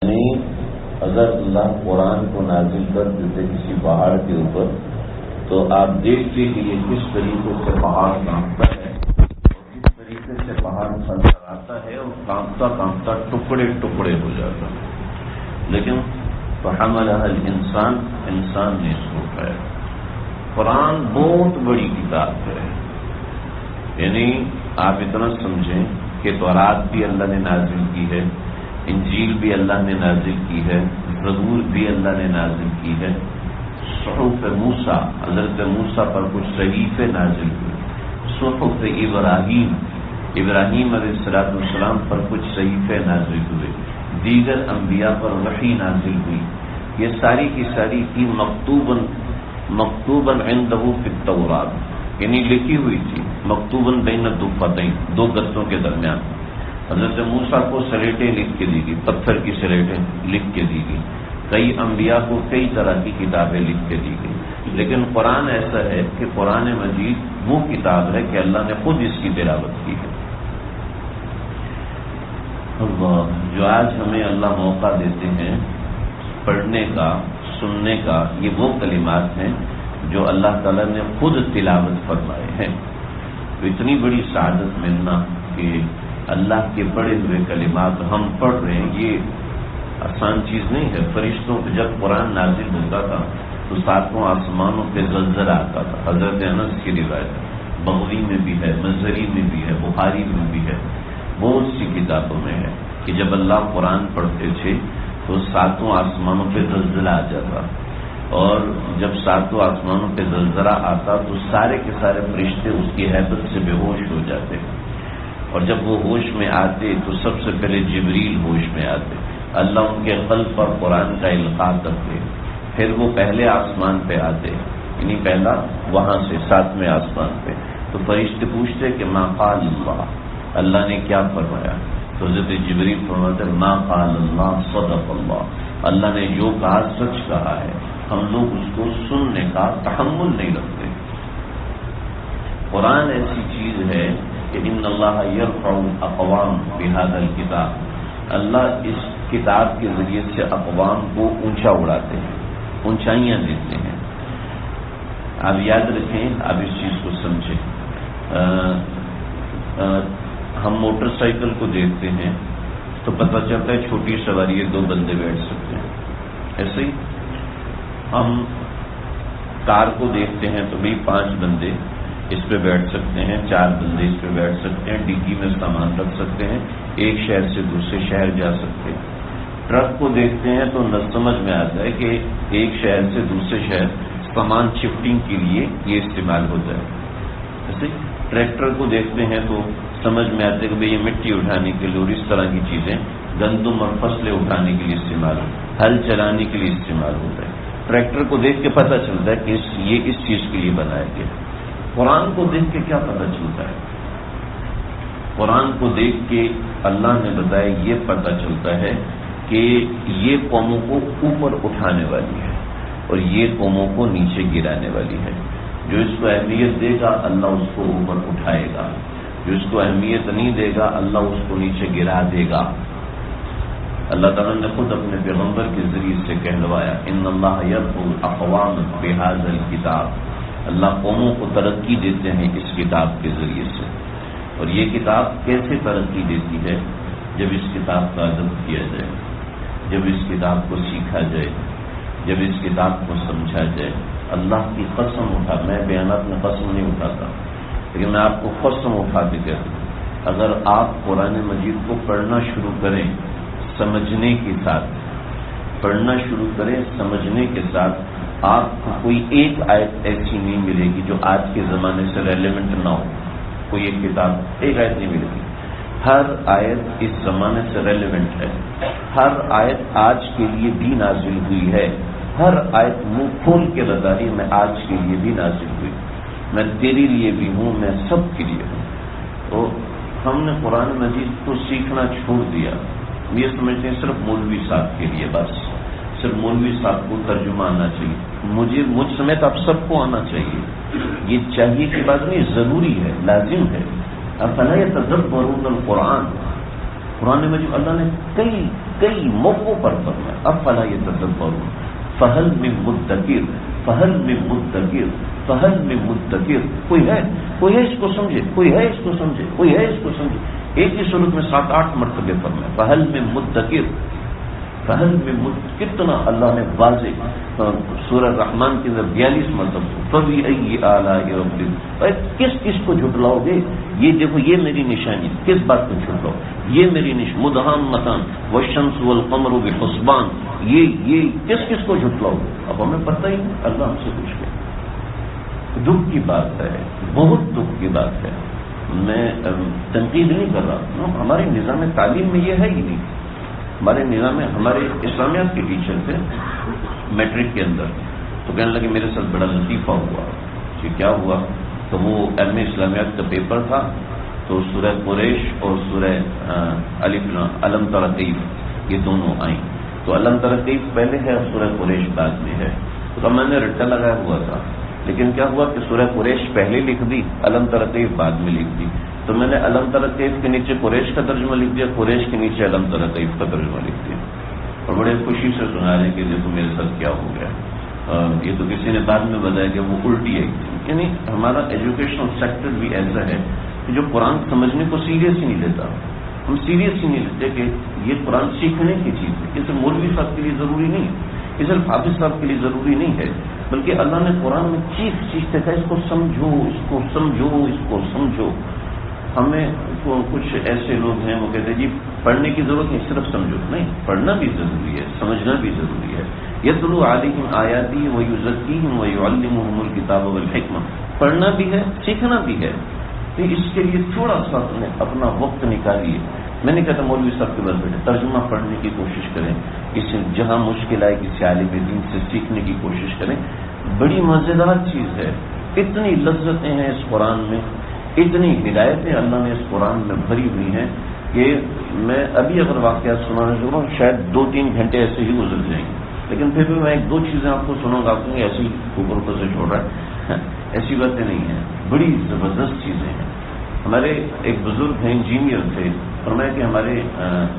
یعنی اگر اللہ قرآن کو نازل کر دیتے کسی پہاڑ کے اوپر تو آپ دیکھتے کہ یہ کس طریقے سے پہاڑ کانپتا ہے اور کس طریقے سے پہاڑ سرسراتا ہے اور کانپتا کانپتا ٹکڑے ٹکڑے ہو جاتا ہے، لیکن فحملها الانسان، انسان نے اس کو اٹھایا۔ قرآن بہت بڑی کتاب ہے، یعنی آپ اتنا سمجھیں کہ تورات بھی اللہ نے نازل کی ہے، انجیل بھی اللہ نے نازل کی ہے، زبور بھی اللہ نے نازل کی ہے، صحف موسیٰ، حضرت موسیٰ پر کچھ صحیفے نازل ہوئے، صحف ابراہیم علیہ السلام پر کچھ صحیفے نازل ہوئے، دیگر انبیاء پر وحی نازل ہوئی، یہ ساری کی ساری تھی مکتوباً عنده فی التورات، یعنی لکھی ہوئی تھی، مکتوباً بین الدفتین، دو گتوں کے درمیان۔ حضرت موسیٰ کو سلیٹیں لکھ کے دی گئی، پتھر کی سلیٹیں لکھ کے دی گئی، کئی انبیاء کو کئی طرح کی کتابیں لکھ کے دی گئی، لیکن قرآن ایسا ہے کہ قرآن مجید وہ کتاب ہے کہ اللہ نے خود اس کی تلاوت کی ہے۔ اللہ، جو آج ہمیں اللہ موقع دیتے ہیں پڑھنے کا، سننے کا، یہ وہ کلمات ہیں جو اللہ تعالیٰ نے خود تلاوت فرمائے ہیں۔ تو اتنی بڑی سعادت ملنا کہ اللہ کے پڑھے ہوئے کلمات ہم پڑھ رہے ہیں، یہ آسان چیز نہیں ہے۔ فرشتوں پہ جب قرآن نازل ہوتا تھا تو ساتوں آسمانوں پہ زلزلہ آتا تھا، حضرت انس کی روایت، بغوی میں بھی ہے، مزری میں بھی ہے، بخاری میں بھی ہے، بہت سی کتابوں میں ہے کہ جب اللہ قرآن پڑھتے تھے تو ساتوں آسمانوں پہ زلزلہ آ جاتا، اور جب ساتوں آسمانوں پہ زلزلہ آتا تو سارے کے سارے فرشتے اس کی ہیبت سے بے ہوش ہو جاتے، اور جب وہ ہوش میں آتے تو سب سے پہلے جبریل ہوش میں آتے، اللہ ان کے قلب پر قرآن کا القاء کرتے، پھر وہ پہلے آسمان پہ آتے، یعنی پہلا وہاں سے 7ویں آسمان پہ، تو فرشتے پوچھتے کہ ما قال اللہ، اللہ نے کیا فرمایا؟ تو حضرت جبریل فرماتے ما قال اللہ صدق اللہ، اللہ نے جو کہا سچ کہا ہے، ہم لوگ اس کو سننے کا تحمل نہیں رکھتے۔ قرآن ایسی چیز ہے کہ ان اللہ یرفع اقوام بہذا الکتاب، اللہ اس کتاب کے ذریعے سے اقوام کو اونچا اڑاتے ہیں، اونچائیاں دیتے ہیں۔ آپ یاد رکھیں، آپ اس چیز کو سمجھیں، ہم موٹر سائیکل کو دیکھتے ہیں تو پتہ چلتا ہے چھوٹی سواری ہے، 2 بندے بیٹھ سکتے ہیں، ایسے ہی ہم کار کو دیکھتے ہیں تو بھی 5 بندے اس پہ بیٹھ سکتے ہیں، 4 بندے اس پہ بیٹھ سکتے ہیں، ڈگی میں سامان رکھ سکتے ہیں، ایک شہر سے دوسرے شہر جا سکتے ہیں۔ ٹرک کو دیکھتے ہیں تو سمجھ میں آتا ہے کہ ایک شہر سے دوسرے شہر سامان شفٹنگ کے لیے یہ استعمال ہوتا ہے۔ ایسے ٹریکٹر کو دیکھتے ہیں تو سمجھ میں آتا ہے کہ بھئی یہ مٹی اٹھانے کے لیے اور اس طرح کی چیزیں، گندم اور فصلیں اٹھانے کے لیے استعمال ہوتا ہے، ہل چلانے کے لیے استعمال ہوتا ہے۔ ٹریکٹر کو دیکھ کے پتہ چلتا ہے کہ یہ اس چیز کے لیے بنایا گیا۔ قرآن کو دیکھ کے کیا پتہ چلتا ہے؟ قرآن کو دیکھ کے اللہ نے بتایا یہ پتہ چلتا ہے کہ یہ قوموں کو اوپر اٹھانے والی ہے اور یہ قوموں کو نیچے گرانے والی ہے۔ جو اس کو اہمیت دے گا اللہ اس کو اوپر اٹھائے گا، جو اس کو اہمیت نہیں دے گا اللہ اس کو نیچے گرا دے گا۔ اللہ تعالیٰ نے خود اپنے پیغمبر کے ذریعے سے کہلوایا ان اللہ یرفع اقوام بہذا الکتاب، اللہ قوموں کو ترقی دیتے ہیں اس کتاب کے ذریعے سے۔ اور یہ کتاب کیسے ترقی دیتی ہے؟ جب اس کتاب کا ادب کیا جائے، جب اس کتاب کو سیکھا جائے، جب اس کتاب کو سمجھا جائے۔ اللہ کی قسم اٹھا، میں بیانات میں قسم نہیں اٹھاتا، لیکن میں آپ کو قسم اٹھا کے کہتا ہوں، اگر آپ قرآن مجید کو پڑھنا شروع کریں سمجھنے کے ساتھ، پڑھنا شروع کریں سمجھنے کے ساتھ، آپ کو کوئی ایک آیت ایسی نہیں ملے گی جو آج کے زمانے سے ریلیونٹ نہ ہو۔ کوئی ایک کتاب، ایک آیت نہیں ملے گی، ہر آیت اس زمانے سے ریلیونٹ ہے، ہر آیت آج کے لیے بھی نازل ہوئی ہے، ہر آیت منہ کھول کے بتا رہی میں آج کے لیے بھی نازل ہوئی، میں تیرے لیے بھی ہوں، میں سب کے لیے ہوں۔ تو ہم نے قرآن مجید کو سیکھنا چھوڑ دیا، یہ سمجھتے ہیں صرف مولوی صاحب کے لیے، بس صرف مولوی صاحب کو ترجمہ آنا چاہیے، مجھ سمیت اب سب کو آنا چاہیے۔ یہ چاہیے کی بات نہیں، ضروری ہے، لازم ہے۔ افلا یتدبرون القرآن، قرآن مجید اللہ نے کئی موقعوں پر فرمایا افلا یتدبرون فہل من مدکر فہل من مدکر فہل من مدکر، کوئی ہے اس کو سمجھے، کوئی ہے اس کو سمجھے، کوئی ہے اس کو سمجھے. ایک ہی صورت میں 7-8 مرتبہ فرمایا فہل من مدکر فہل من کتنا اللہ نے واضح سورہ رحمان کے اندر 42 مرتبہ فبأي آلاء ربكما، کس کو جھٹلاؤ گے؟ یہ دیکھو یہ میری نشانی، کس بات کو جھٹلاؤ؟ یہ میری مدہامتان والشمس والقمر بحسبان، یہ کس کو جھٹلاؤ گے؟ اب ہمیں پتہ ہی نہیں، اللہ ہم سے پوچھ لے. دکھ کی بات ہے، بہت دکھ کی بات ہے. میں تنقید نہیں کر رہا، ہمارے نظام تعلیم میں یہ ہے ہی نہیں. ہمارے نظام میں ہمارے اسلامیات کے ٹیچر تھے میٹرک کے اندر، تو کہنے لگے میرے ساتھ بڑا لطیفہ ہوا. کہ کیا ہوا؟ تو وہ علم اسلامیات کا پیپر تھا، تو سورہ قریش اور سورہ علم تر کیف یہ دونوں آئیں. تو علم تر کیف پہلے ہے اور سورہ قریش بعد میں ہے. تو میں نے رٹا لگایا ہوا تھا، لیکن کیا ہوا کہ سورہ قریش پہلے لکھ دی، علم تر کیف بعد میں لکھ دی. تو میں نے علم تر کیف کے نیچے قریش کا ترجمہ لکھ دیا، قریش کے نیچے علم تر کیف کا ترجمہ لکھ دیا. اور بڑے خوشی سے سنا رہے کہ دیکھو میرے ساتھ کیا ہو گیا. یہ تو کسی نے بعد میں بتایا کہ وہ الٹی ہے. یعنی ہمارا ایجوکیشنل سیکٹر بھی ایسا ہے کہ جو قرآن سمجھنے کو سیریس ہی نہیں لیتا. ہم سیریس ہی نہیں لیتے کہ یہ قرآن سیکھنے کی چیز ہے. یہ صرف مولوی صاحب کے لیے ضروری نہیں، یہ صرف حافظ صاحب کے لیے ضروری نہیں ہے، بلکہ اللہ نے قرآن میں چیختے تھا اس کو سمجھو، اس کو سمجھو، اس کو سمجھو. ہمیں کچھ ایسے لوگ ہیں وہ کہتے ہیں جی پڑھنے کی ضرورت نہیں، صرف سمجھو. نہیں، پڑھنا بھی ضروری ہے، سمجھنا بھی ضروری ہے. یتلو علیہم آیاتی ویزکیہم ویعلمہم الکتاب والحکمہ، پڑھنا بھی ہے، سیکھنا بھی ہے. تو اس کے لیے تھوڑا سا اپنا وقت نکالیے. میں نہیں کہتا مولوی صاحب کے بعد بیٹھے ترجمہ پڑھنے کی کوشش کریں، کسی جہاں مشکل آئے کسی عالم دین سے سیکھنے کی کوشش کریں. بڑی مزیدار چیز ہے، اتنی لذتیں ہیں اس قرآن میں، اتنی ہدایتیں اللہ نے اس قرآن میں بھری ہوئی ہیں کہ میں ابھی اگر واقعات سنانا چاہوں شاید 2-3 گھنٹے ایسے ہی گزر جائیں گے. لیکن پھر بھی میں 1-2 چیزیں آپ کو سناؤں گا. آپ کو ایسی اوپر سے چھوڑ رہا ہے، ایسی باتیں نہیں ہیں، بڑی زبردست چیزیں ہیں. ہمارے ایک بزرگ ہیں، انجینئر تھے، فرمایا کہ ہمارے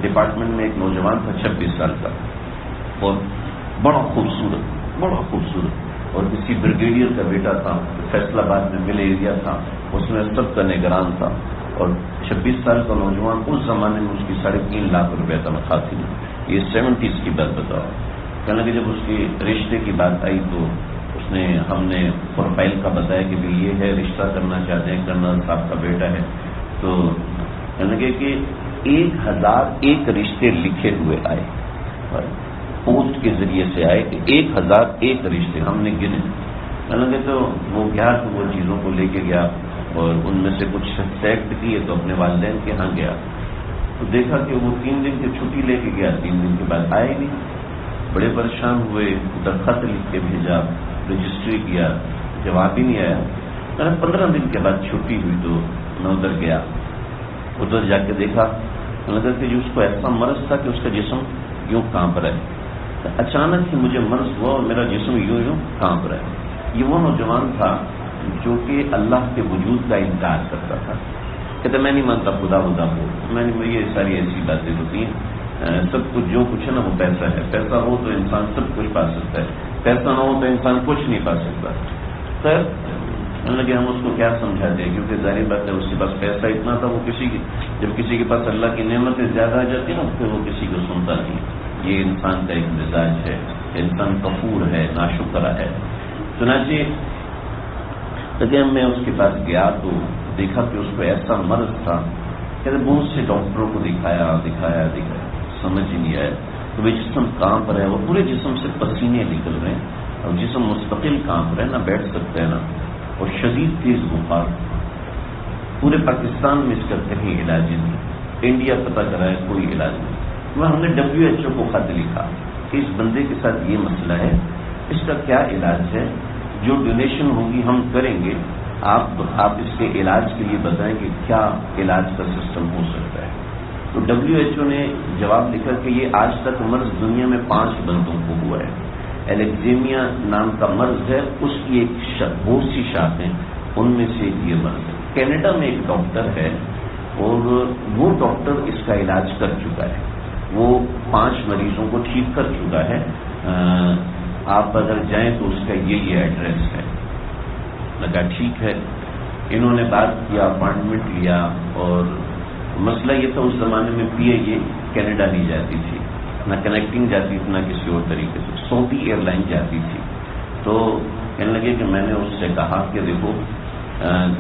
ڈپارٹمنٹ میں ایک نوجوان تھا 26 سال کا، اور بڑا خوبصورت اور کسی بریگیڈیئر کا بیٹا تھا، فیصلہ آباد میں مل ایریا تھا، اس میں سب کا نگران تھا. اور 26 سال کا نوجوان، اس زمانے میں اس کی 3.5 لاکھ روپے تنخواہ تھی. یہ 70s کی بات بتاؤ. کہنے لگے جب اس کی رشتے کی بات آئی تو ہم نے پروفائل کا بتایا کہ بھی یہ ہے، رشتہ کرنا چاہتے ہیں، کرنل صاحب کا بیٹا ہے. تو کہنے لگے کہ 1001 رشتے لکھے ہوئے آئے، پوسٹ کے ذریعے سے آئے کہ 1001 رشتے ہم نے گنے. کہنے لگے تو وہ گیا تو وہ چیزوں کو لے کے گیا اور ان میں سے کچھ سلیکٹ کیے تو اپنے والدین کے ہاں گیا. تو دیکھا کہ وہ 3 دن کی چھٹی لے کے گیا، 3 دن کے بعد آئے نہیں. بڑے پریشان ہوئے، درخط لکھ کے بھیجا، رجسٹری کیا، جواب ہی نہیں آیا. 15 دن کے بعد چھٹی ہوئی تو میں ادھر گیا. ادھر جا کے دیکھا لگا کہ جو اس کو ایسا مرض تھا کہ اس کا جسم یوں کانپ رہا ہے. اچانک ہی مجھے مرض ہوا اور میرا جسم یوں کانپ رہا ہے. یہ وہ نوجوان تھا جو کہ اللہ کے وجود کا انکار کرتا تھا. کہتے میں نہیں مانتا خدا کو. میں نے یہ ساری ایسی باتیں ہوتی ہیں. سب کچھ جو کچھ ہے نا وہ پیسہ ہے. پیسہ ہو تو انسان سب کچھ پا سکتا ہے، پیسہ نہ ہو تو انسان کچھ نہیں پا سکتا. خیر لگے ہم اس کو کیا سمجھاتے ہیں، کیونکہ ظاہر بات ہے اس کے پاس پیسہ اتنا تھا. وہ جب کسی کے پاس اللہ کی نعمتیں زیادہ آ جاتی ہیں پھر وہ کسی کو سنتا نہیں. یہ انسان کا ایک مزاج ہے، انسان کفور ہے، ناشکرا ہے. چنانچہ میں اس کے پاس گیا تو دیکھا کہ اس کو ایسا مرض تھا. کہتے بہت سے ڈاکٹروں کو دکھایا سمجھ ہی نہیں آیا. تو وہ جسم کانپ رہے، وہ پورے جسم سے پسینے نکل رہے ہیں اور جسم مستقل کانپ رہے، نہ بیٹھ سکتے ہیں نا، اور شدید تیز بخار. پورے پاکستان میں اس کا کہیں علاج نہیں. انڈیا پتہ کرا ہے کوئی علاج نہیں. ہم نے WHO کو خط لکھا کہ اس بندے کے ساتھ یہ مسئلہ ہے، اس کا کیا علاج ہے، جو ڈونیشن ہوگی ہم کریں گے، آپ اس کے علاج کے لیے بتائیں کہ کیا علاج کا سسٹم ہو سکتا ہے. تو WHO نے جواب لکھا کہ یہ آج تک مرض دنیا میں 5 بندوں کو ہوا ہے. الیگزیمیا نام کا مرض ہے، اس کی بہت سی شاخیں، ان میں سے یہ مرض ہے. کینیڈا میں ایک ڈاکٹر ہے اور وہ ڈاکٹر اس کا علاج کر چکا ہے، وہ 5 مریضوں کو ٹھیک کر چکا ہے، آپ اگر جائیں تو اس کا یہی ایڈریس ہے۔ لگا ٹھیک ہے، انہوں نے بات کیا، اپائنٹمنٹ لیا، اور مسئلہ یہ تھا اس زمانے میں پی اے یہ کینیڈا نہیں جاتی تھی، نہ کنیکٹنگ جاتی تھی نہ کسی اور طریقے سے، سعودی ایئر لائن جاتی تھی۔ تو کہنے لگے کہ میں نے اس سے کہا کہ دیکھو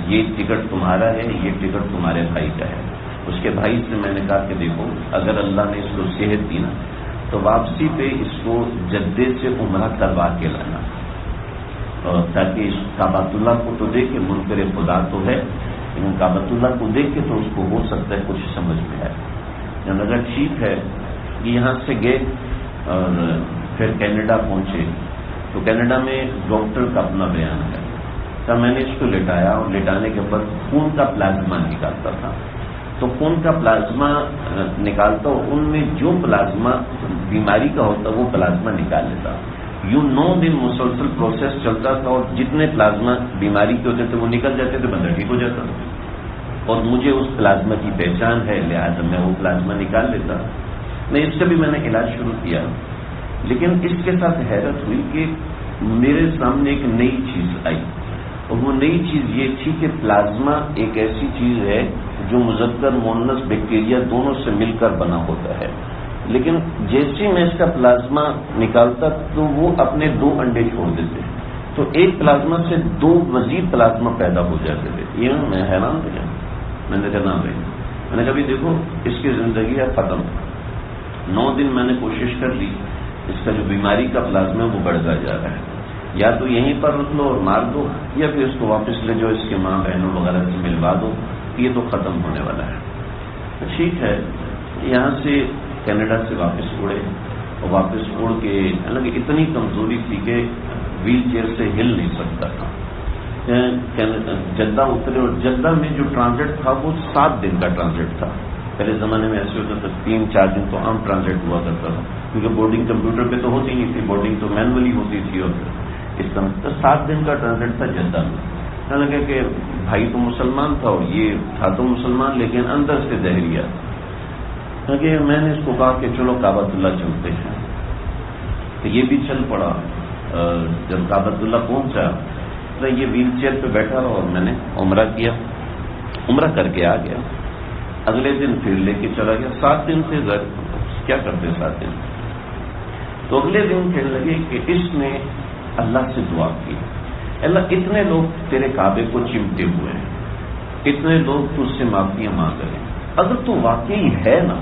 یہ ٹکٹ تمہارا ہے، یہ ٹکٹ تمہارے بھائی کا ہے۔ اس کے بھائی سے میں نے کہا کہ دیکھو اگر اللہ نے اس کو صحت دی نا تو واپسی پہ اس کو جدے سے عمرہ کروا کے لانا، اور تاکہ اس کعبۃ اللہ کو تو دیکھے، منکر خدا تو ہے لیکن کعبۃ اللہ کو دیکھ کے تو اس کو ہو سکتا ہے کچھ سمجھ میں آئے۔ جب لگا ٹھیک ہے، یہاں سے گئے اور پھر کینیڈا پہنچے تو کینیڈا میں ڈاکٹر کا اپنا بیان ہے، تو میں نے اس کو لٹایا اور لٹانے کے بعد خون کا پلازما نکالتا تھا، تو خون کا پلازما نکالتا ہوں، ان میں جو پلازما بیماری کا ہوتا وہ پلازما نکال لیتا، یوں 9 دن مسلسل پروسیس چلتا تھا، اور جتنے پلازما بیماری کے ہوتے تھے وہ نکل جاتے تھے، بندہ ٹھیک ہو جاتا تھا، اور مجھے اس پلازما کی پہچان ہے، لہٰذا میں وہ پلازما نکال لیتا۔ میں اس کا بھی میں نے علاج شروع کیا، لیکن اس کے ساتھ حیرت ہوئی کہ میرے سامنے ایک نئی چیز آئی، اور وہ نئی چیز یہ تھی کہ پلازما ایک ایسی چیز ہے جو مذکر مؤنث بیکٹیریا دونوں سے مل کر بنا ہوتا ہے، لیکن جیسے میں اس کا پلازما نکالتا تو وہ اپنے 2 انڈے چھوڑ دیتے، تو ایک پلازما سے 2 مزید پلازما پیدا ہو جاتے تھے۔ یہ میں حیران ہو گیا، میں نے کہا نہ بھائی، میں نے کہا بھی دیکھو اس کی زندگی ہے ختم۔ 9 دن میں نے کوشش کر لی، اس کا جو بیماری کا پلازما ہے وہ بڑھتا جا رہا ہے، یا تو یہیں پر رکھ لو اور مار دو، یا پھر اس کو واپس لے جاؤ، اس کے ماں بہنوں وغیرہ سے ملوا دو، یہ تو ختم ہونے والا ہے۔ ٹھیک ہے، یہاں سے کینیڈا سے واپس اڑے، اور واپس اڑ کے حالانکہ اتنی کمزوری تھی کہ ویل چیئر سے ہل نہیں سکتا تھا۔ جدہ اترے، اور جدہ میں جو ٹرانزٹ تھا وہ 7 دن کا ٹرانزٹ تھا۔ پہلے زمانے میں ایسے ہوتا تھا 3-4 دن تو عام ٹرانزٹ ہوا کرتا تھا، کیونکہ بورڈنگ کمپیوٹر پہ تو ہوتی نہیں تھی، بورڈنگ تو مینولی ہوتی تھی، اور اس طرح تو 7 دن کا ٹرانزٹ تھا جدہ میں۔ لگا کہ بھائی تو مسلمان تھا اور یہ تھا تو مسلمان لیکن اندر سے دہریہ، کہ میں نے اس کو کہا کہ چلو کعبۃ اللہ چلتے ہیں، تو یہ بھی چل پڑا۔ جب کعبۃ اللہ پہنچا تو یہ ویل چیئر پہ بیٹھا رہا، اور میں نے عمرہ کیا، عمرہ کر کے آ گیا۔ اگلے دن پھر لے کے چلا گیا، 7 دن سے کیا کرتے 7 دن، تو اگلے دن کہنے لگے کہ اس نے اللہ سے دعا کی، اللہ اتنے لوگ تیرے کعبے کو چمٹے ہوئے ہیں، اتنے لوگ تجھ سے معافیاں مانگ رہے ہیں، اگر تو واقعی ہے نا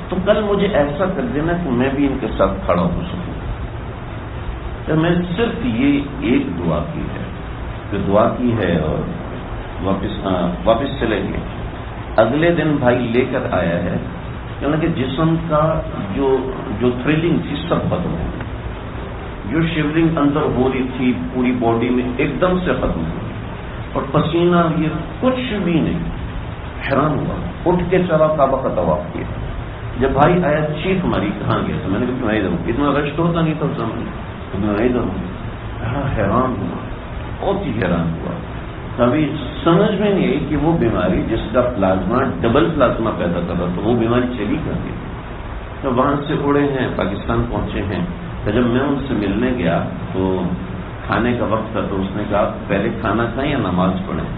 تو کل مجھے ایسا کر دینا کہ میں بھی ان کے ساتھ کھڑا ہو سکوں۔ تو میں صرف یہ ایک دعا کی ہے، جو دعا کی ہے، اور واپس چلے گئے۔ اگلے دن بھائی لے کر آیا ہے، کہ جسم کا جو تھرلنگ تھی سب ختم ہو گئی، جو شیورنگ اندر ہو رہی تھی پوری باڈی میں ایک دم سے ختم ہو گئی، اور پسینہ یہ کچھ بھی نہیں۔ حیران ہوا، اٹھ کے چلا کعبہ کا طواف کیا۔ جب بھائی آیا چیخ ماری کہاں گیا، تو میں نے کہا میں ادھر ہوں، اتنا رش تو ہوتا نہیں تھا اس زمانے میں، میں ادھر ہوں۔ حیران ہوا، بہت ہی حیران ہوا، کبھی سمجھ میں نہیں آئی کہ وہ بیماری جس کا پلازما ڈبل پلازما پیدا کر رہا تھا وہ بیماری چلی کر گئی۔ تو وہاں سے اڑے ہیں، پاکستان پہنچے ہیں، تو جب میں ان سے ملنے گیا تو کھانے کا وقت تھا، تو اس نے کہا پہلے کھانا کھائیں یا نماز پڑھیں،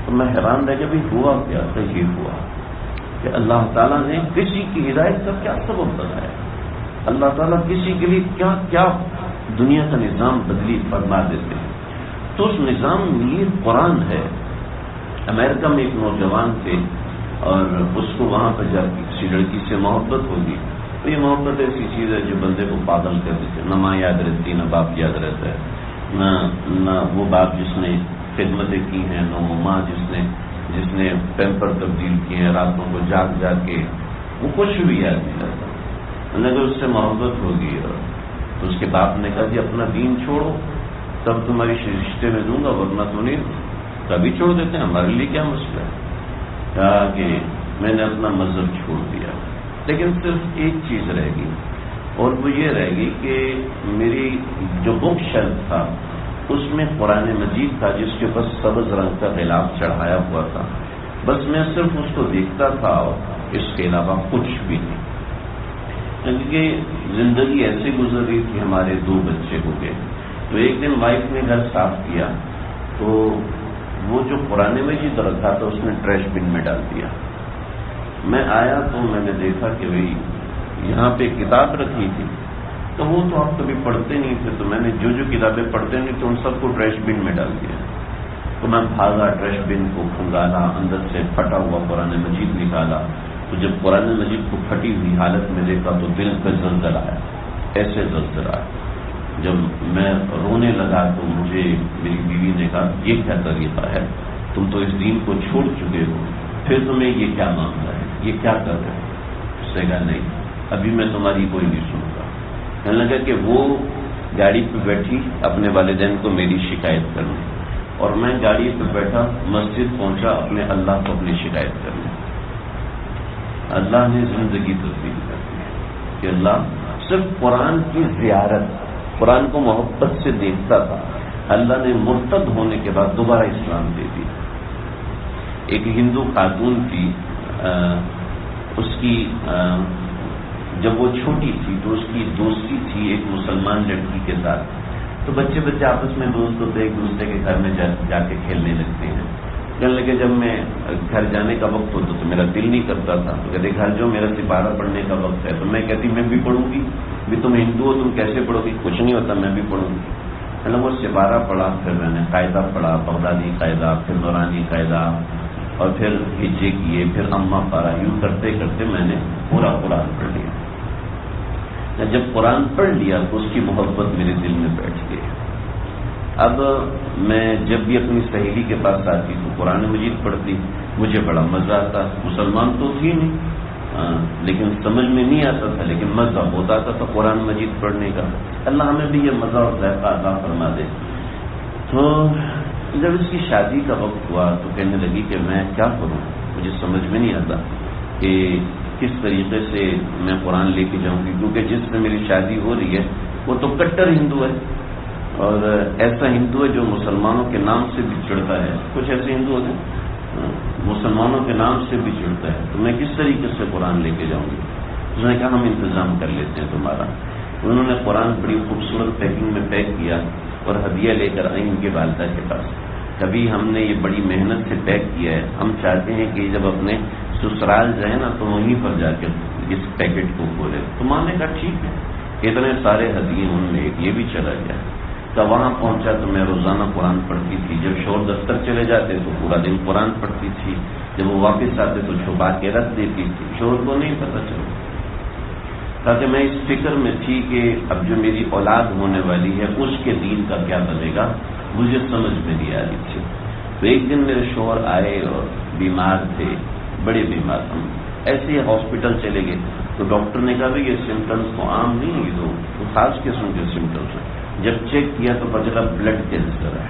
تو میں حیران رہ گیا بھی ہوا کیا؟ تو یہ ہوا کہ اللہ تعالیٰ نے کسی کی ہدایت کا کیا سبب بنایا، اللہ تعالیٰ کسی کے لیے کیا کیا دنیا کا نظام بدلی فرما دیتے ہیں۔ تو اس نظام میں یہ قرآن ہے۔ امریکہ میں ایک نوجوان تھے، اور اس کو وہاں پر جا کے کسی لڑکی سے محبت ہوگی، تو یہ محبت ایسی چیز ہے جو بندے کو پاگل کر دیتے، نہ ماں یاد رہتی، نہ باپ یاد رہتا ہے، نہ وہ باپ جس نے خدمتیں کی ہیں، نہ وہ ماں جس نے پیمپر تبدیل کیے ہیں راتوں کو جاگ جاگ کے، وہ کچھ بھی یاد نہیں رہتا۔ اگر اس سے محبت ہوگی، اور تو اس کے باپ نے کہا کہ اپنا دین چھوڑو تب تمہاری رشتے میں دوں گا، ورنہ تو نہیں، تبھی چھوڑ دیتے ہیں، ہمارے لیے کیا مسئلہ ہے۔ کہا کہ میں نے اپنا مذہب چھوڑ دیا، لیکن صرف ایک چیز رہ گئی، اور وہ یہ رہ گئی کہ میری جو بک شیلف تھا اس میں قرآن مجید تھا، جس کے اوپر سبز رنگ کا غلاف چڑھایا ہوا تھا، بس میں صرف اس کو دیکھتا تھا اور اس کے علاوہ کچھ بھی نہیں، کیونکہ زندگی ایسے گزر رہی تھی، ہمارے 2 بچے ہو گئے۔ تو ایک دن وائف نے گھر صاف کیا تو وہ جو قرآن مجید رکھا تھا اس نے ٹریش بن میں ڈال دیا۔ میں آیا تو میں نے دیکھا کہ بھئی یہاں پہ کتاب رکھی تھی، تو وہ تو آپ کبھی پڑھتے نہیں تھے، تو میں نے جو کتابیں پڑھتے نہیں تھے ان سب کو ٹریش بن میں ڈال دیا۔ تو میں بھاگا، ٹریش بن کو کھنگالا، اندر سے پھٹا ہوا قرآن مجید نکالا، تو جب قرآن مجید کو پھٹی ہوئی حالت میں دیکھا تو دل کا زلزلہ آیا، ایسے زلزلہ آیا۔ جب میں رونے لگا تو مجھے میری بیوی نے کہا یہ کیا طریقہ ہے، تم تو اس دین کو چھوڑ چکے ہو، پھر تمہیں یہ کیا معاملہ ہے، یہ کیا کر رہے ہو؟ اس نے کہا نہیں، ابھی میں تمہاری کوئی نہیں سنتا۔ کہنے لگا کہ وہ گاڑی پہ بیٹھی اپنے والدین کو میری شکایت کرنے، اور میں گاڑی پہ بیٹھا مسجد پہنچا اپنے اللہ کو اپنی شکایت کرنے۔ اللہ نے زندگی تبدیل کر دی کہ اللہ صرف قرآن کی زیارت، قرآن کو محبت سے دیکھتا تھا، اللہ نے مرتد ہونے کے بعد دوبارہ اسلام دے دی۔ ایک ہندو خاتون تھی، اس کی جب وہ چھوٹی تھی تو اس کی دوستی تھی ایک مسلمان لڑکی کے ساتھ، تو بچے آپس میں دوست ہوتے ایک دوسرے کے گھر میں جا کے کھیلنے لگتے ہیں۔ کہنے لگے جب میں گھر جانے کا وقت ہوتا تو میرا دل نہیں کرتا تھا، تو کہتے گھر جو میرا سپارہ پڑھنے کا وقت ہے، تو میں کہتی میں بھی پڑھوں گی، بھی تم ہندو ہو تم کیسے پڑھو گی، کچھ نہیں ہوتا میں بھی پڑھوں گی۔ وہ سپارہ پڑھا، پھر میں نے قاعدہ پڑھا، بغدادی قاعدہ، پھر نورانی قاعدہ، اور پھر ہجے کیے، پھر اما پارا، یوں کرتے کرتے میں نے پورا قرآن پڑھ لیا۔ جب قرآن پڑھ لیا تو اس کی محبت میرے دل میں بیٹھ گئی۔ اب میں جب بھی اپنی سہیلی کے پاس آتی تو قرآن مجید پڑھتی، مجھے بڑا مزہ آتا۔ مسلمان تو تھی نہیں، لیکن سمجھ میں نہیں آتا تھا، لیکن مزہ ہوتا تھا قرآن مجید پڑھنے کا۔ اللہ ہمیں بھی یہ مزہ اور ذائقہ عطا فرما دے۔ تو جب اس کی شادی کا وقت ہوا تو کہنے لگی کہ میں کیا کروں، مجھے سمجھ میں نہیں آتا کہ کس طریقے سے میں قرآن لے کے جاؤں گی، کیونکہ جس سے میری شادی ہو رہی ہے وہ تو کٹر ہندو ہے، اور ایسا ہندو ہے جو مسلمانوں کے نام سے بھی چڑھتا ہے۔ کچھ ایسے ہندو ہوتے ہیں مسلمانوں کے نام سے بھی چڑھتا ہے، تو میں کس طریقے سے قرآن لے کے جاؤں گی؟ اس نے کہا ہم انتظام کر لیتے ہیں تمہارا۔ انہوں نے قرآن بڑی خوبصورت پیکنگ میں پیک کیا اور ہدیہ لے کر آئی ان کے والدہ کے پاس۔ کبھی ہم نے یہ بڑی محنت سے پیک کیا ہے، ہم چاہتے ہیں کہ جب اپنے سسرال جائیں نا تو وہیں پر جا کے اس پیکٹ کو کھولے۔ تو ماں نے کہا ٹھیک ہے، اتنے سارے ہدیے ان میں ایک یہ بھی چلا گیا۔ تو وہاں پہنچا تو میں روزانہ قرآن پڑھتی تھی، جب شوہر دفتر چلے جاتے تو پورا دن قرآن پڑھتی تھی، جب وہ واپس آتے تو چھپا کے رکھ دیتی تھی، شوہر کو نہیں پتہ چلا، تاکہ میں اس فکر میں تھی کہ اب جو میری اولاد ہونے والی ہے اس کے دین کا کیا بنے گا، مجھے سمجھ میں نہیں آ رہی تھی۔ تو ایک دن میرے شوہر آئے اور بیمار تھے، بڑے بیمار، ہم ایسے ہاسپٹل چلے گئے تو ڈاکٹر نے کہا یہ سمٹمس تو عام نہیں ہیں، یہ تو خاص قسم کے سمٹمس ہیں۔ جب چیک کیا تو پتہ چلا بلڈ کینسر ہے،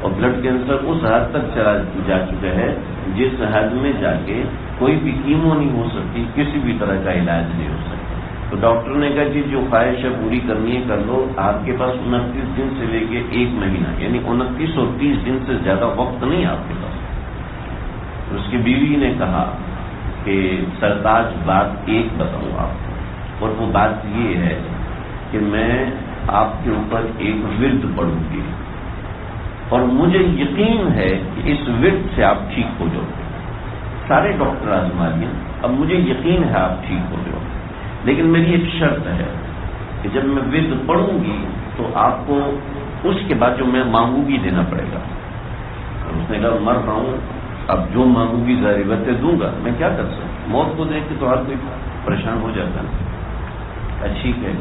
اور بلڈ کینسر اس حد تک چلا جا چکا ہے جس حد میں جا کے کوئی بھی کیمو نہیں ہو سکتی، کسی بھی طرح کا علاج نہیں ہو سکتا۔ تو ڈاکٹر نے کہا کہ جو خواہش ہے پوری کرنی ہے کر لو، آپ کے پاس 29 دن سے لے کے 1 مہینہ، یعنی 29 اور 30 دن سے زیادہ وقت نہیں آپ کے پاس۔ اس کی بیوی نے کہا کہ سرتاج بات ایک بتاؤں آپ کو، اور وہ بات یہ ہے کہ میں آپ کے اوپر ایک ورد پڑھوں گی، اور مجھے یقین ہے کہ اس ورد سے آپ ٹھیک ہو جاؤ گے۔ سارے ڈاکٹر آزما لیے، اب مجھے یقین ہے آپ ٹھیک ہو جاؤ گے، لیکن میری ایک شرط ہے کہ جب میں ورد پڑھوں گی تو آپ کو اس کے بعد جو میں مانگوں گی دینا پڑے گا۔ اور اس نے کہا مر رہا ہوں، اب جو مانگوں گی ظاہر بات ہے دوں گا، میں کیا کر سکتا، موت کو دیکھ کے تو ہر کوئی پریشان ہو جاتا ہے۔ ٹھیک ہے،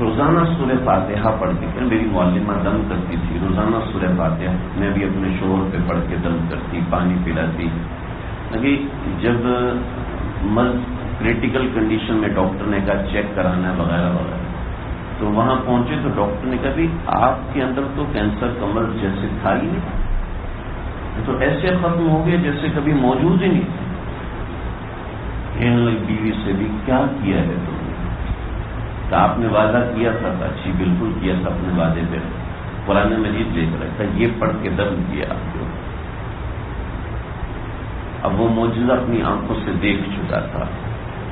روزانہ سورہ فاتحہ پڑھتی تھی، میری معلمہ دم کرتی تھی، روزانہ سورہ فاتحہ میں بھی اپنے شوہر پہ پڑھ کے دم کرتی، پانی پلاتی۔ جب کریٹیکل کنڈیشن میں ڈاکٹر نے کہا چیک کرانا ہے وغیرہ وغیرہ، تو وہاں پہنچے تو ڈاکٹر نے کہا بھی آپ کے اندر تو کینسر کا مرض جیسے تھا ہی نہیں، تو ایسے ختم ہو گیا جیسے کبھی موجود ہی نہیں تھا۔ بیوی سے بھی کیا کیا ہے تم نے؟ تو آپ نے وعدہ کیا تھا، اچھی بالکل کیا تھا، اپنے وعدے پہ قرآن مجید لے کر رکھا، یہ پڑھ کے دم کیا آپ کو۔ اب وہ معجزہ اپنی آنکھوں سے دیکھ چکا تھا.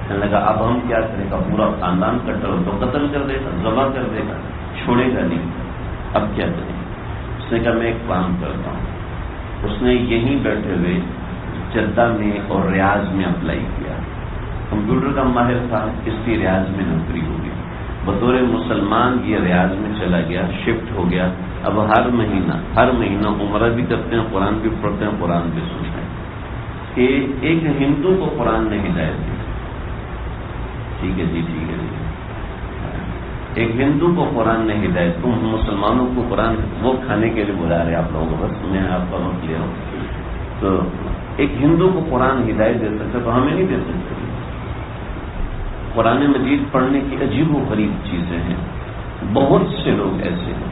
کہنے لگا اب ہم کیا کریں گا, پورا خاندان کٹر ہو تو قتل کر دے گا, ذبح کر دے گا, چھوڑے گا نہیں, اب کیا کریں. اس نے کہا میں ایک کام کرتا ہوں. اس نے یہیں بیٹھے ہوئے جدہ میں اور ریاض میں اپلائی کیا. کمپیوٹر کا ماہر تھا, اس کی ریاض میں نوکری ہو گئی. بطور مسلمان یہ ریاض میں چلا گیا, شفٹ ہو گیا. اب ہر مہینہ عمرہ بھی کرتے ہیں, قرآن بھی پڑھتے ہیں, قرآن بھی سنتے ہیں. کہ ایک ہندو کو قرآن نے ہدایت دی. ٹھیک ہے جی, ٹھیک ہے جی. ایک ہندو کو قرآن نے ہدایت, تم مسلمانوں کو قرآن وہ کھانے کے لیے بلا رہے آپ لوگوں کو, بس میں آپ کا وقت لے رہا ہوں. تو ایک ہندو کو قرآن ہدایت دے سکتے تو ہمیں نہیں دے سکتے. قرآن مجید پڑھنے کی عجیب و غریب چیزیں ہیں. بہت سے لوگ ایسے ہیں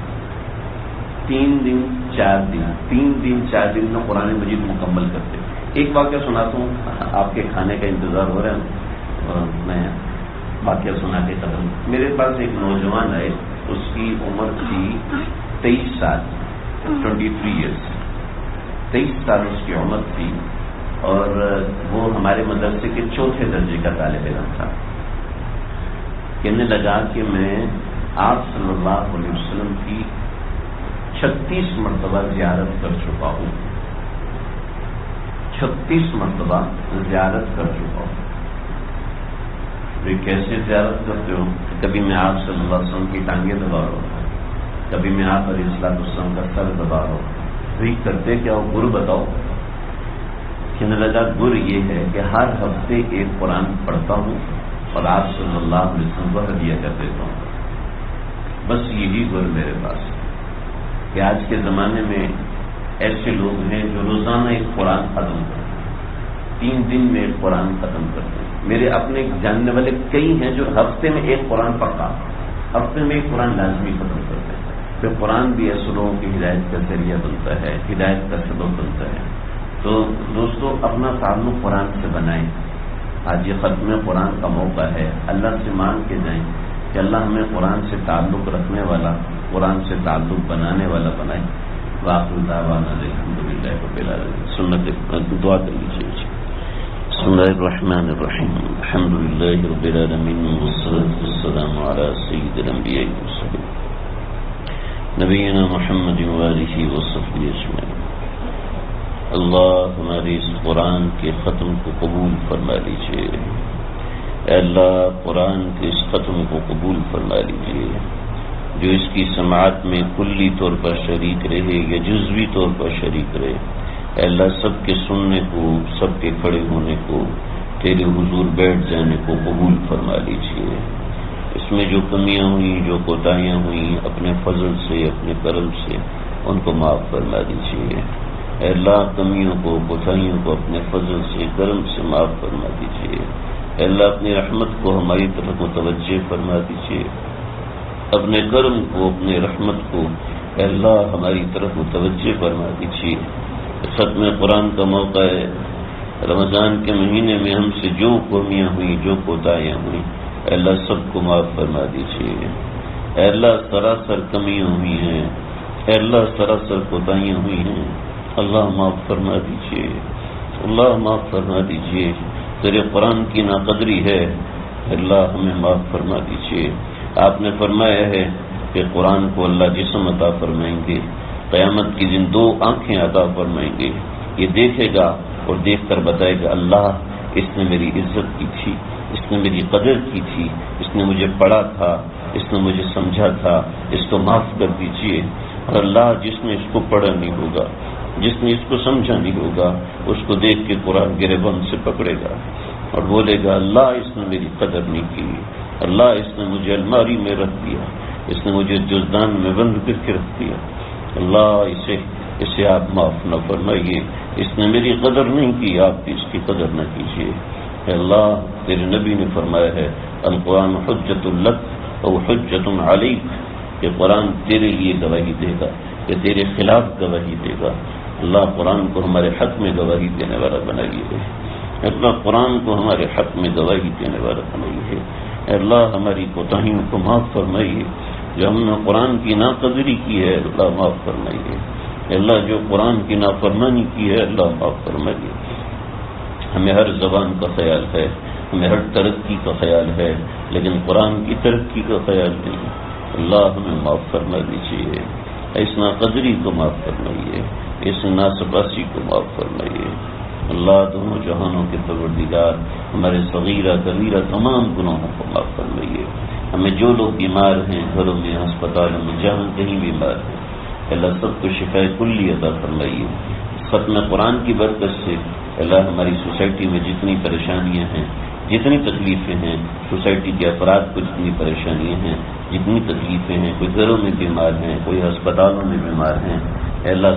3 دن 4 دن میں قرآن مجید مکمل کرتے. ایک واقعہ سناتا ہوں, آپ کے کھانے کا انتظار ہو رہا ہے, میں واقعہ سنا کے ختم. میرے پاس ایک نوجوان آئے, اس کی عمر تھی 23 سال, 23 ایئرس. 23 سال اس کی عمر تھی, اور وہ ہمارے مدرسے کے 4تھے درجے کا طالب علم تھا. کہنے لگا کہ میں آپ صلی اللہ علیہ وسلم کی 36 مرتبہ زیارت کر چکا ہوں. 36 مرتبہ زیارت کر چکا ہوں. کیسے زیارت کرتے ہو؟ کبھی میں آپ صلی اللہ علیہ وسلم کی ٹانگیں دبا رہا ہوں, کبھی میں آپ علیہ السلام کا سر دبا رہا ہوں. وہی کرتے کیا ہو, گر بتاؤ. کہنے لگا گر یہ ہے کہ ہر ہفتے ایک قرآن پڑھتا ہوں اور آپ صلی اللہ علیہ وسلم کو ہدیہ کر دیتا ہوں. بس یہی گر میرے پاس. کہ آج کے زمانے میں ایسے لوگ ہیں جو روزانہ ایک قرآن ختم کرتے ہیں, 3 دن میں ایک قرآن ختم کرتے ہیں. میرے اپنے جاننے والے کئی ہیں جو ہفتے میں ایک قرآن پڑھا, ہفتے میں ایک قرآن لازمی ختم کرتے ہیں. پھر قرآن بھی ایسے لوگوں کی ہدایت کا ذریعہ بنتا ہے, ہدایت کا سبب بنتا ہے. تو دوستو اپنا تعلق قرآن سے بنائیں. آج یہ ختم قرآن کا موقع ہے. اللہ سے مانگ کے جائیں کہ اللہ ہمیں قرآن سے تعلق رکھنے والا, قرآن سے تعلق بنانے والا بنائے. وآخر دعوانا الحمدللہ رب العالمین. سنت دعا کر لیجیے. بسم اللہ الرحمن الرحیم. الحمدللہ رب العالمین والصلاة والسلام علی سید الانبیاء والمرسلین نبینا محمد وآلہ وصحبہ اجمعین. اللہ ہمارے اس قرآن کے ختم کو قبول فرما لیجیے. اے اللہ قرآن کے اس ختم کو قبول فرما لیجیے. جو اس کی سماعت میں کلی طور پر شریک رہے یا جزوی طور پر شریک رہے, اے اللہ سب کے سننے کو, سب کے کھڑے ہونے کو, تیرے حضور بیٹھ جانے کو قبول فرما لیجیے. اس میں جو کمیاں ہوئیں, جو کوتاہیاں ہوئیں, اپنے فضل سے, اپنے کرم سے ان کو معاف فرما دیجیے. اے اللہ کمیوں کو, کوتاہیوں کو اپنے فضل سے, کرم سے معاف فرما دیجیے. اے اللہ اپنی رحمت کو ہماری طرف متوجہ فرما دیجیے. اپنے کرم کو, اپنے رحمت کو اے اللہ ہماری طرف متوجہ فرما دیجیے. ختم قرآن کا موقع ہے. رمضان کے مہینے میں ہم سے جو کمیاں ہوئیں, جو کوتاہیاں ہوئیں, اے اللہ سب کو معاف فرما دیجیے. اے اللہ سراسر کمیاں ہوئی ہیں, اے اللہ سراسر کوتاہیاں ہوئی ہیں, اللہ معاف فرما دیجیے. اللہ معاف فرما دیجیے. تیرے قرآن کی ناقدری ہے, اللہ ہمیں معاف فرما دیجیے. آپ نے فرمایا ہے کہ قرآن کو اللہ جسم عطا فرمائیں گے, قیامت کی دن 2 آنکھیں عطا فرمائیں گے. یہ دیکھے گا اور دیکھ کر بتائے گا اللہ اس نے میری عزت کی تھی, اس نے میری قدر کی تھی, اس نے مجھے پڑھا تھا, اس نے مجھے سمجھا تھا, اس کو معاف کر دیجیے. اور اللہ جس نے اس کو پڑھا نہیں ہوگا, جس نے اس کو سمجھا نہیں ہوگا, اس کو دیکھ کے قرآن گریبان سے پکڑے گا اور بولے گا اللہ اس نے میری قدر نہیں کی, اللہ اس نے مجھے الماری میں رکھ دیا, اس نے مجھے جزدان میں بند کر کے رکھ دیا. اللہ اسے آپ معاف نہ فرمائیے, اس نے میری قدر نہیں کی, آپ بھی اس کی قدر نہ کیجیے. اے اللہ تیرے نبی نے فرمایا ہے القرآن حجت لک او حجت علیک, کہ قرآن تیرے لیے گواہی دے گا کہ تیرے خلاف گواہی دے گا. اللہ قرآن کو ہمارے حق میں گواہی دینے والا بنائیے. اللہ قرآن کو ہمارے حق میں گواہی دینے والا بنائیے. اللہ ہماری کوتاہیوں کو معاف فرمائیے. جو ہم نے قرآن کی ناقدری کی ہے اللہ معاف فرمائیے. اللہ جو قرآن کی نافرمانی کی ہے اللہ معاف فرمائیے. ہمیں ہر زبان کا خیال ہے، ہمیں ہر ترقی کا خیال ہے، لیکن قرآن کی ترقی کا خیال نہیں۔ اللہ ہمیں معاف فرما دیجیے، اس ناقدری کو معاف فرمائیے، اس ناسپاسی کو معاف فرمائیے۔ اللہ دونوں جہانوں کے پروردگار ہمارے صغیرہ کبیرہ تمام گناہوں کو معاف فرمائیے۔ ہمیں جو لوگ بیمار ہیں گھروں میں، ہسپتالوں میں، جہاں کہیں بیمار ہیں، اللہ سب کو شفاء کلی عطا فرمائیے۔ ختم قرآن کی برکت سے اللہ ہماری سوسائٹی میں جتنی پریشانیاں ہیں، جتنی تکلیفیں ہیں، سوسائٹی کے افراد کو جتنی پریشانیاں ہیں، جتنی تکلیفیں ہیں، کوئی گھروں میں بیمار ہیں، کوئی ہسپتالوں میں بیمار ہیں، اللہ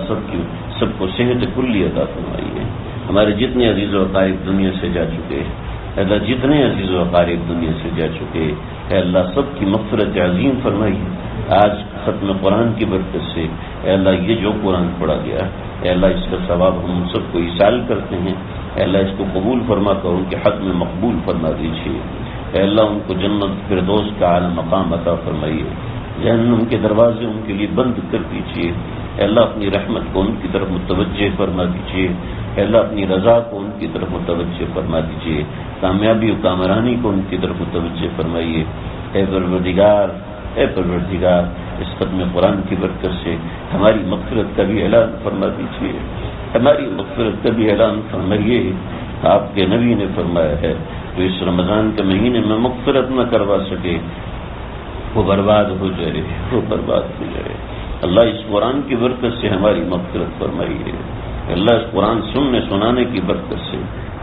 سب کو صحت کلی عطا فرمائیے۔ ہمارے جتنے عزیز و اقارب دنیا سے جا چکے، اللہ جتنے عزیز و اقارب دنیا سے جا چکے، اے اللہ سب کی مغفرت عظیم فرمائیے۔ آج ختم قرآن کی برکت سے اے اللہ یہ جو قرآن پڑھا گیا، اے اللہ اس کا ثواب ہم سب کو ایصال کرتے ہیں، اے اللہ اس کو قبول فرما کر ان کے حق میں مقبول فرما دیجیے۔ اے اللہ ان کو جنت فردوس کا اعلی مقام عطا فرمائیے، جہنم کے دروازے ان کے لیے بند کر دیجیے۔ اے اللہ اپنی رحمت کو ان کی طرف متوجہ فرما دیجیے، اے اللہ اپنی رضا کو ان کی طرف متوجہ فرما دیجیے، کامیابی و کامرانی کو ان کی طرف متوجہ فرمائیے۔ اے پروردگار اس ختم قرآن کی برکت سے ہماری مغفرت کا بھی اعلان فرما دیجیے، ہماری مغفرت کا بھی اعلان فرمائیے۔ آپ کے نبی نے فرمایا ہے جو اس رمضان کے مہینے میں مغفرت نہ کروا سکے وہ برباد ہو جائے، وہ برباد ہو جائے۔ اللہ اس قرآن کی برکت سے ہماری مغفرت فرمائیے۔ اللہ اس قرآن سننے سنانے کی برکت سے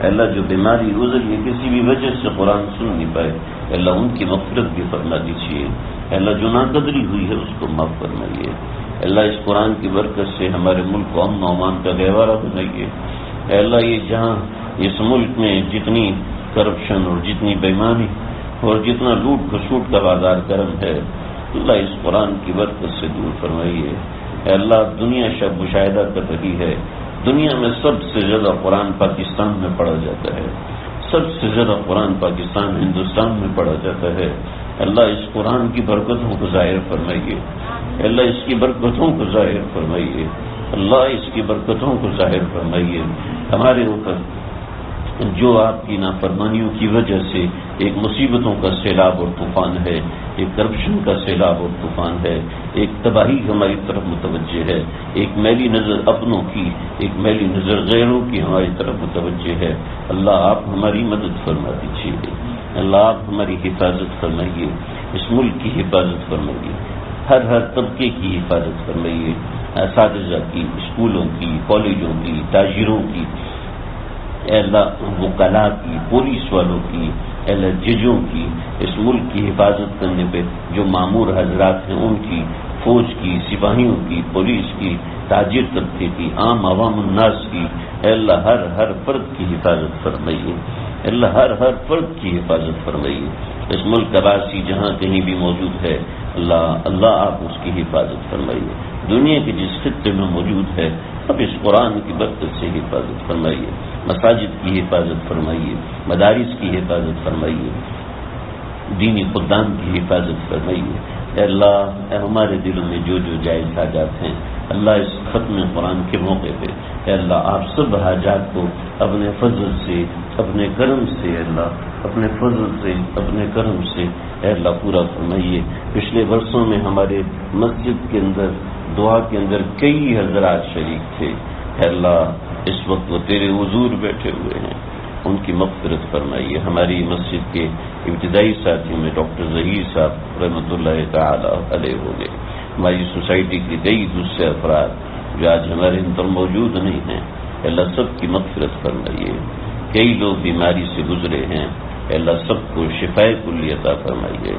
اللہ جو بیماری گزری ہے کسی بھی وجہ سے قرآن سن نہیں پائے، اللہ ان کی مغفرت بھی فرما دیجیے۔ اللہ جو ناقدری ہوئی ہے اس کو معاف فرمائیے۔ اللہ اس قرآن کی برکت سے ہمارے ملک کو امن و امان کا گہوارہ بنائیے۔ اللہ یہ جہاں اس ملک میں جتنی کرپشن اور جتنی بےایمانی اور جتنا لوٹ کھسوٹ کا بازار گرم ہے، اللہ اس قرآن کی برکت سے دور فرمائیے۔ اے اللہ دنیا شب مشاہدہ کر رہی ہے، دنیا میں سب سے زیادہ قرآن پاکستان میں پڑھا جاتا ہے، سب سے زیادہ قرآن پاکستان ہندوستان میں پڑھا جاتا ہے۔ اللہ اس قرآن کی برکتوں کو ظاہر فرمائیے، اللہ اس کی برکتوں کو ظاہر فرمائیے، اللہ اس کی برکتوں کو ظاہر فرمائیے۔ ہمارے اوپر جو آپ کی نافرمانیوں کی وجہ سے ایک مصیبتوں کا سیلاب اور طوفان ہے، ایک کرپشن کا سیلاب اور طوفان ہے، ایک تباہی ہماری طرف متوجہ ہے، ایک میلی نظر اپنوں کی، ایک میلی نظر غیروں کی ہماری طرف متوجہ ہے، اللہ آپ ہماری مدد فرما دیجیے، اللہ آپ ہماری حفاظت فرمائیے، اس ملک کی حفاظت فرمائیے، ہر طبقے کی حفاظت فرمائیے، اساتذہ کی، اسکولوں کی، کالجوں کی، تاجروں کی، اے اللہ وکلاء کی، پولیس والوں کی، اے اللہ ججوں کی، اس ملک کی حفاظت کرنے پہ جو مامور حضرات ہیں ان کی، فوج کی، سپاہیوں کی، پولیس کی، تاجر طبقے کی، عام عوام الناس کی، اے اللہ ہر فرد کی حفاظت فرمائیے، اللہ ہر فرد کی حفاظت فرمائیے۔ اس ملک کا باسی جہاں کہیں بھی موجود ہے، اللہ آپ اس کی حفاظت فرمائیے۔ دنیا کے جس خطے میں موجود ہے اب اس قرآن کی برکت سے حفاظت فرمائیے، مساجد کی حفاظت فرمائیے، مدارس کی حفاظت فرمائیے، دینی خدام کی حفاظت فرمائیے۔ اے اللہ اے ہمارے دلوں میں جو جائز حاجات ہیں، اللہ اس ختم قرآن کے موقع پہ اے اللہ آپ سب حاجات کو اپنے فضل سے، اپنے کرم سے، اے اللہ اپنے فضل سے، اپنے کرم سے اے اللہ پورا فرمائیے۔ پچھلے برسوں میں ہمارے مسجد کے اندر دعا کے اندر کئی حضرات شریک تھے، اے اللہ اس وقت وہ تیرے حضور بیٹھے ہوئے ہیں، ان کی مغفرت فرمائیے۔ ہماری مسجد کے ابتدائی ساتھیوں میں ڈاکٹر ظہیر صاحب رحمۃ اللہ تعالی علیہ ہو گئے، ہماری سوسائٹی کے کئی دوسرے افراد جو آج ہمارے اندر موجود نہیں ہیں، اللہ سب کی مغفرت فرمائیے۔ کئی لوگ بیماری سے گزرے ہیں، اللہ سب کو شفاء کلی عطا فرمائیے،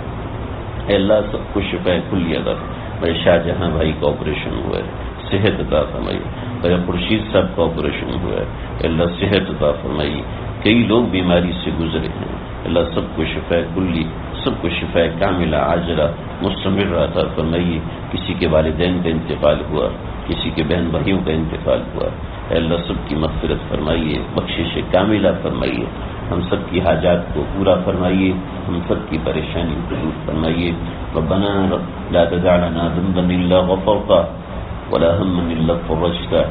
اللہ سب کو شفاء کلی عطا فرمائیے۔ میرے شاہ جہاں بھائی کا آپریشن ہوا ہے، صحت عطا فرمائیے۔ میرے خورشید صاحب کا آپریشن ہوا ہے، اللہ صحت عطا فرمائیے۔ کئی لوگ بیماری سے گزرے ہیں، اللہ سب کو شفاء کلی، سب کو شفاء کاملہ عاجلہ مستمر عطا فرمائیے۔ کسی کے والدین کا انتقال ہوا، کسی کے بہن بھائیوں کا انتقال ہوا، اے اللہ سب کی مغفرت فرمائیے، بخشش کاملہ فرمائیے، ہم سب کی حاجات کو پورا فرمائیے، ہم سب کی پریشانی کو دور فرمائیے۔ ربنا لا تدع لنا ذنبا الا غفرته ولا هما الا فرجته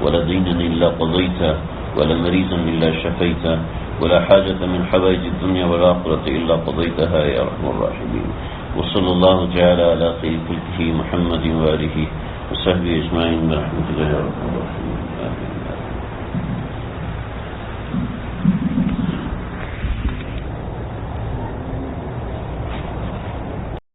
ولا دينا الا قضيته ولا مريضا إلا شفيته ولا حاجة من حوائج الدنيا والآخرة إلا قضيتها يا أرحم الراحمين. وصلى الله تعالى على خير خلقه محمد وآله وصحبه أجمعين برحمتك يا أرحم الراحمين. آمين.